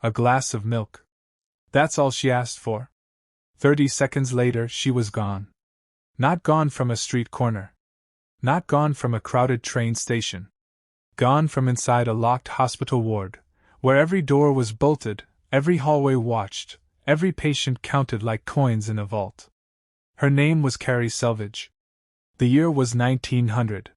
A glass of milk. That's all she asked for. 30 seconds later, she was gone. Not gone from a street corner. Not gone from a crowded train station. Gone from inside a locked hospital ward, where every door was bolted, every hallway watched, every patient counted like coins in a vault. Her name was Carrie Selvage. The year was 1900.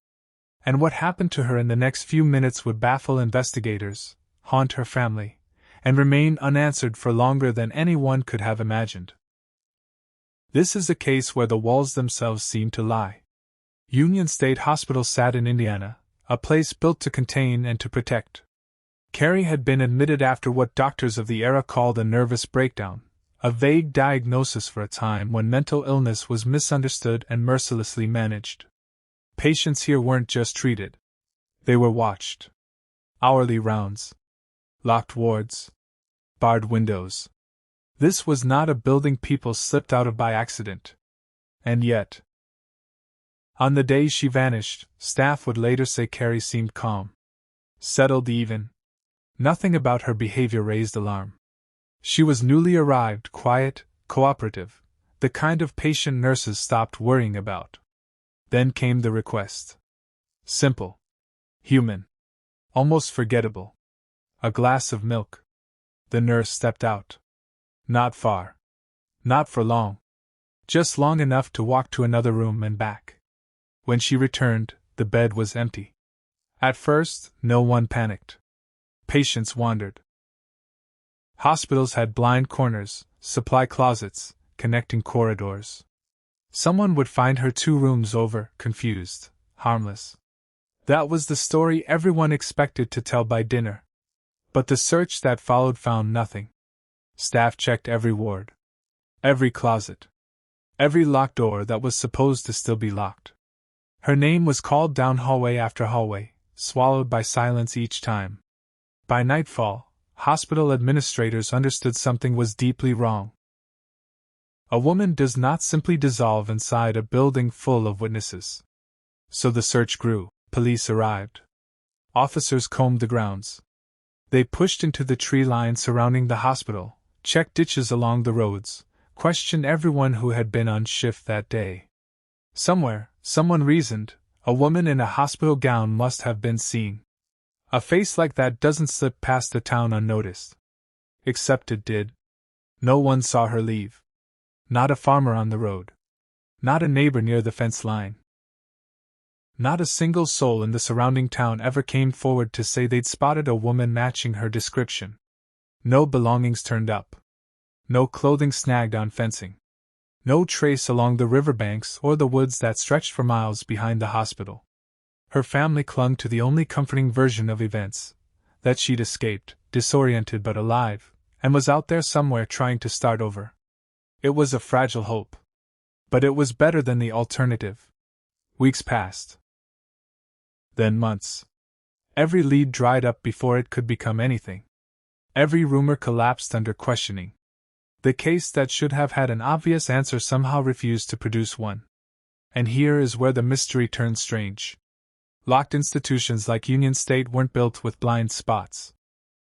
And what happened to her in the next few minutes would baffle investigators, haunt her family, and remain unanswered for longer than anyone could have imagined. This is a case where the walls themselves seem to lie. Union State Hospital sat in Indiana, a place built to contain and to protect. Carrie had been admitted after what doctors of the era called a nervous breakdown, a vague diagnosis for a time when mental illness was misunderstood and mercilessly managed. Patients here weren't just treated. They were watched. Hourly rounds. Locked wards. Barred windows. This was not a building people slipped out of by accident. And yet, on the day she vanished, staff would later say Carrie seemed calm. Settled even. Nothing about her behavior raised alarm. She was newly arrived, quiet, cooperative, the kind of patient nurses stopped worrying about. Then came the request. Simple. Human. Almost forgettable. A glass of milk. The nurse stepped out. Not far. Not for long. Just long enough to walk to another room and back. When she returned, the bed was empty. At first, no one panicked. Patients wandered. Hospitals had blind corners, supply closets, connecting corridors. Someone would find her 2 rooms over, confused, harmless. That was the story everyone expected to tell by dinner. But the search that followed found nothing. Staff checked every ward. Every closet. Every locked door that was supposed to still be locked. Her name was called down hallway after hallway, swallowed by silence each time. By nightfall, hospital administrators understood something was deeply wrong. A woman does not simply dissolve inside a building full of witnesses. So the search grew. Police arrived. Officers combed the grounds. They pushed into the tree line surrounding the hospital, checked ditches along the roads, questioned everyone who had been on shift that day. Somewhere, someone reasoned, a woman in a hospital gown must have been seen. A face like that doesn't slip past the town unnoticed. Except it did. No one saw her leave. Not a farmer on the road. Not a neighbor near the fence line. Not a single soul in the surrounding town ever came forward to say they'd spotted a woman matching her description. No belongings turned up. No clothing snagged on fencing. No trace along the riverbanks or the woods that stretched for miles behind the hospital. Her family clung to the only comforting version of events, that she'd escaped, disoriented but alive, and was out there somewhere trying to start over. It was a fragile hope. But it was better than the alternative. Weeks passed. Then months. Every lead dried up before it could become anything. Every rumor collapsed under questioning. The case that should have had an obvious answer somehow refused to produce one. And here is where the mystery turned strange. Locked institutions like Union State weren't built with blind spots.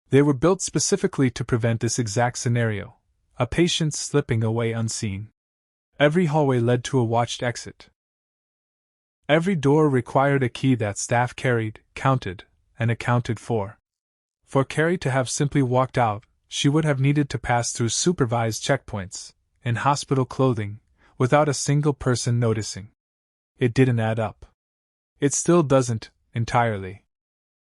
They were built specifically to prevent this exact scenario, a patient slipping away unseen. Every hallway led to a watched exit. Every door required a key that staff carried, counted, and accounted for. For Carrie to have simply walked out, she would have needed to pass through supervised checkpoints, in hospital clothing, without a single person noticing. It didn't add up. It still doesn't, entirely.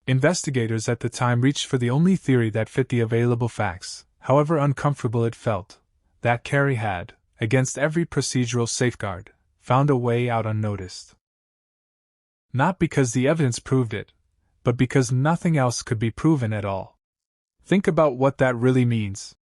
Investigators at the time reached for the only theory that fit the available facts, however uncomfortable it felt, that Carrie had, against every procedural safeguard, found a way out unnoticed. Not because the evidence proved it, but because nothing else could be proven at all. Think about what that really means.